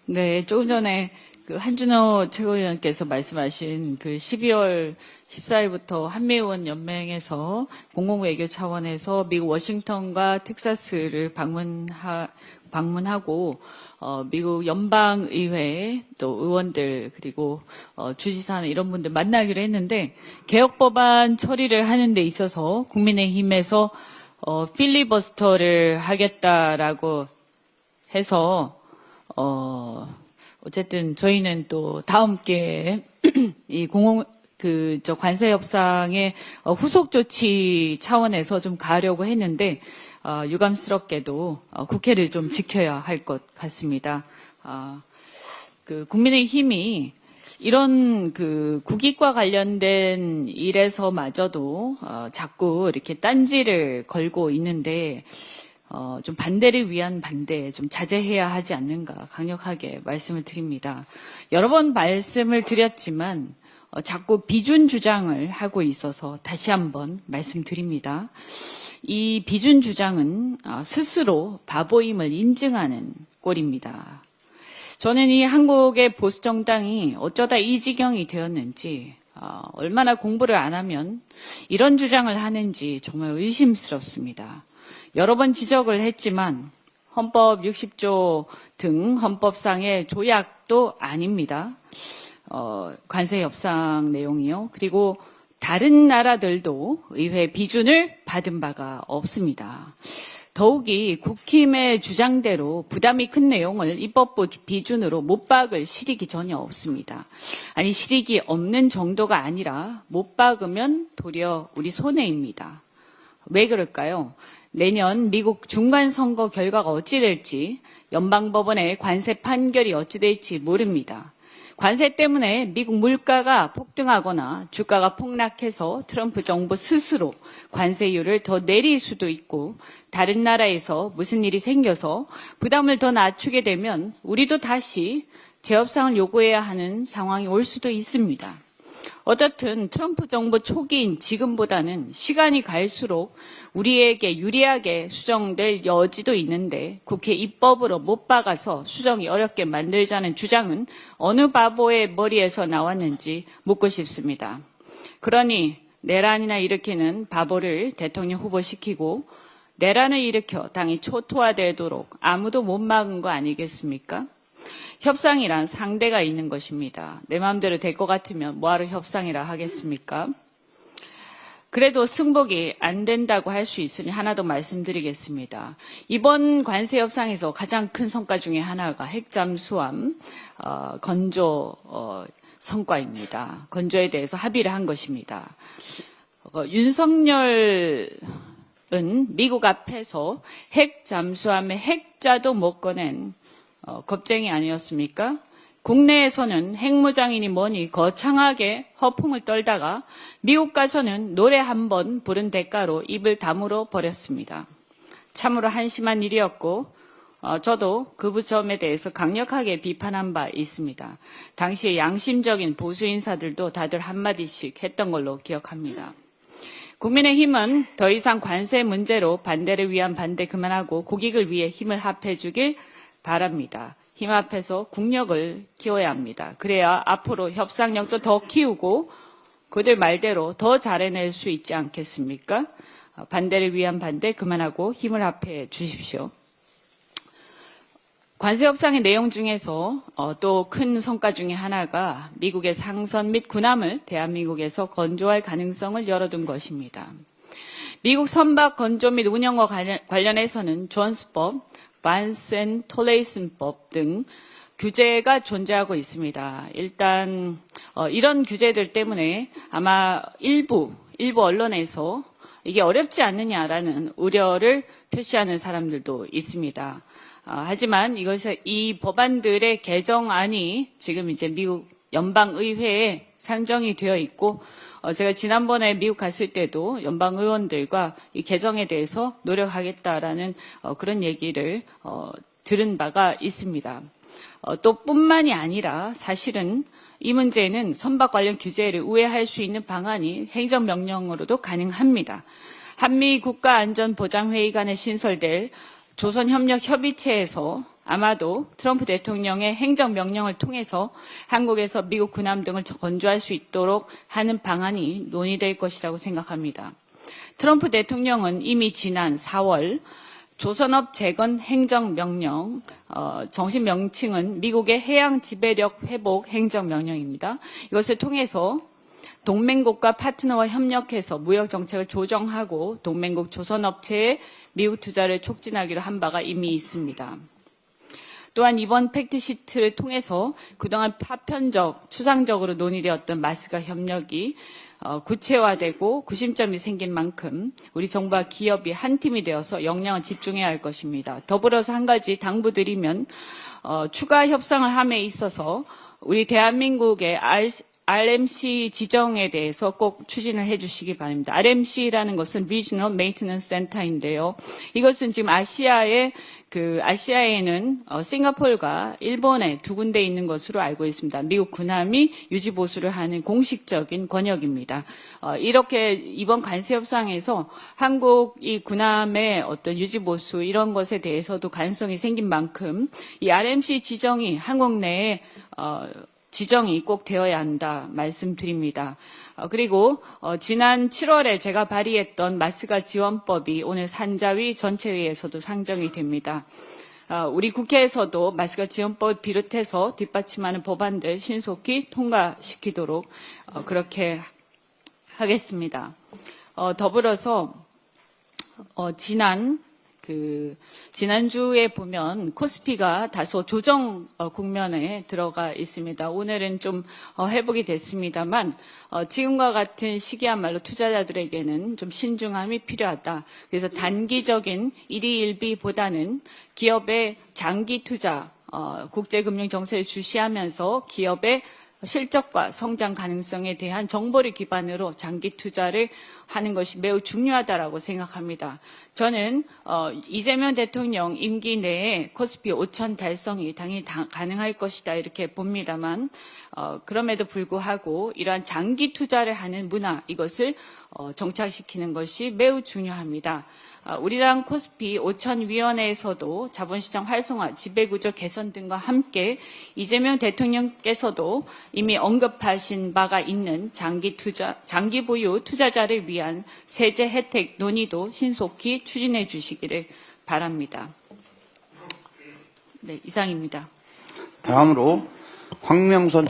네, 조금 전에 그 한준호 최고위원께서 말씀하신 그 12월 14일부터 한미의원 연맹에서 공공외교 차원에서 미국 워싱턴과 텍사스를 방문하고 미국 연방의회 또 의원들 그리고 주지사나 이런 분들 만나기로 했는데 개혁법안 처리를 하는 데 있어서 국민의힘에서 필리버스터를 하겠다라고 해서 어쨌든 저희는 또 다음 기회에 이 관세 협상의 후속 조치 차원에서 좀 가려고 했는데 유감스럽게도 국회를 좀 지켜야 할 것 같습니다. 그 국민의힘이 이런 그 국익과 관련된 일에서마저도 자꾸 이렇게 딴지를 걸고 있는데 좀 반대를 위한 반대 좀 자제해야 하지 않는가 강력하게 말씀을 드립니다. 여러 번 말씀을 드렸지만 자꾸 비준 주장을 하고 있어서 다시 한번 말씀드립니다. 이 비준 주장은 스스로 바보임을 인증하는 꼴입니다. 저는 이 한국의 보수 정당이 어쩌다 이 지경이 되었는지 얼마나 공부를 안 하면 이런 주장을 하는지 정말 의심스럽습니다. 여러 번 지적을 했지만 헌법 60조 등 헌법상의 조약도 아닙니다. 관세 협상 내용이요. 그리고 다른 나라들도 의회 비준을 받은 바가 없습니다. 더욱이 국힘의 주장대로 부담이 큰 내용을 입법부 비준으로 못 박을 실익이 전혀 없습니다. 아니 실익이 없는 정도가 아니라 못 박으면 도리어 우리 손해입니다. 왜 그럴까요? 내년 미국 중간선거 결과가 어찌 될지 연방법원의 관세 판결이 어찌 될지 모릅니다. 관세 때문에 미국 물가가 폭등하거나 주가가 폭락해서 트럼프 정부 스스로 관세율을 더 내릴 수도 있고 다른 나라에서 무슨 일이 생겨서 부담을 더 낮추게 되면 우리도 다시 재협상을 요구해야 하는 상황이 올 수도 있습니다. 어떻든 트럼프 정부 초기인 지금보다는 시간이 갈수록 우리에게 유리하게 수정될 여지도 있는데 국회 입법으로 못 박아서 수정이 어렵게 만들자는 주장은 어느 바보의 머리에서 나왔는지 묻고 싶습니다. 그러니 내란이나 일으키는 바보를 대통령 후보시키고 내란을 일으켜 당이 초토화되도록 아무도 못 막은 거 아니겠습니까? 협상이란 상대가 있는 것입니다. 내 마음대로 될 것 같으면 뭐하러 협상이라 하겠습니까? 그래도 승복이 안 된다고 할 수 있으니 하나 더 말씀드리겠습니다. 이번 관세 협상에서 가장 큰 성과 중에 하나가 핵잠수함 건조 성과입니다. 건조에 대해서 합의를 한 것입니다. 윤석열은 미국 앞에서 핵잠수함의 핵자도 못 꺼낸 겁쟁이 아니었습니까? 국내에서는 핵무장이니 뭐니 거창하게 허풍을 떨다가 미국 가서는 노래 한 번 부른 대가로 입을 다물어 버렸습니다. 참으로 한심한 일이었고 저도 그 점에 대해서 강력하게 비판한 바 있습니다. 당시에 양심적인 보수 인사들도 다들 한마디씩 했던 걸로 기억합니다. 국민의힘은 더 이상 관세 문제로 반대를 위한 반대 그만하고 국익을 위해 힘을 합해주길 바랍니다. 힘 앞에서 국력을 키워야 합니다. 그래야 앞으로 협상력도 더 키우고 그들 말대로 더 잘해낼 수 있지 않겠습니까? 반대를 위한 반대 그만하고 힘을 합해 주십시오. 관세 협상의 내용 중에서 또 큰 성과 중에 하나가 미국의 상선 및 군함을 대한민국에서 건조할 가능성을 열어둔 것입니다. 미국 선박 건조 및 운영과 관련해서는 존스법, 반센 톨레이슨법 등 규제가 존재하고 있습니다. 일단 이런 규제들 때문에 아마 일부 언론에서 이게 어렵지 않느냐라는 우려를 표시하는 사람들도 있습니다. 하지만 이 법안들의 개정안이 지금 이제 미국 연방의회에 상정이 되어 있고 제가 지난번에 미국 갔을 때도 연방 의원들과 이 개정에 대해서 노력하겠다라는 그런 얘기를 들은 바가 있습니다. 또 뿐만이 아니라 사실은 이 문제는 선박 관련 규제를 우회할 수 있는 방안이 행정명령으로도 가능합니다. 한미 국가안전보장회의 간에 신설될 조선협력협의체에서 아마도 트럼프 대통령의 행정명령을 통해서 한국에서 미국 군함 등을 건조할 수 있도록 하는 방안이 논의될 것이라고 생각합니다. 트럼프 대통령은 이미 지난 4월 조선업 재건 행정명령, 정식 명칭은 미국의 해양 지배력 회복 행정명령입니다. 이것을 통해서 동맹국과 파트너와 협력해서 무역 정책을 조정하고 동맹국 조선업체의 미국 투자를 촉진하기로 한 바가 이미 있습니다. 또한 이번 팩트시트를 통해서 그동안 파편적, 추상적으로 논의되었던 마스가 협력이 구체화되고 구심점이 생긴 만큼 우리 정부와 기업이 한 팀이 되어서 역량을 집중해야 할 것입니다. 더불어서 한 가지 당부드리면 추가 협상을 함에 있어서 우리 대한민국의 RMC 지정에 대해서 꼭 추진을 해주시기 바랍니다. RMC라는 것은 Regional Maintenance Center인데요. 이것은 지금 아시아에는 싱가포르가 일본에 두 군데 있는 것으로 알고 있습니다. 미국 군함이 유지 보수를 하는 공식적인 권역입니다. 이렇게 이번 관세 협상에서 한국이 군함의 어떤 유지 보수 이런 것에 대해서도 가능성이 생긴 만큼 이 RMC 지정이 한국 내에 지정이 꼭 되어야 한다 말씀드립니다. 그리고 지난 7월에 제가 발의했던 마스가 지원법이 오늘 산자위 전체회의에서도 상정이 됩니다. 우리 국회에서도 마스가 지원법을 비롯해서 뒷받침하는 법안들 신속히 통과시키도록 그렇게 하겠습니다. 더불어서 지난주에 보면 코스피가 다소 조정 국면에 들어가 있습니다. 오늘은 좀 회복이 됐습니다만 지금과 같은 시기야말로 투자자들에게는 좀 신중함이 필요하다. 그래서 단기적인 일희일비보다는 기업의 장기 투자, 국제금융 정세를 주시하면서 기업의 실적과 성장 가능성에 대한 정보를 기반으로 장기 투자를 하는 것이 매우 중요하다고 생각합니다. 저는 이재명 대통령 임기 내에 코스피 5천 달성이 당연히 가능할 것이다 이렇게 봅니다만 그럼에도 불구하고 이러한 장기 투자를 하는 문화 이것을 정착시키는 것이 매우 중요합니다. 우리랑 코스피 5천위원회에서도 자본시장 활성화, 지배구조 개선 등과 함께 이재명 대통령께서도 이미 언급하신 바가 있는 장기 보유 투자자를 위한 세제 혜택 논의도 신속히 추진해 주시기를 바랍니다. 네, 이상입니다. 다음으로 황명선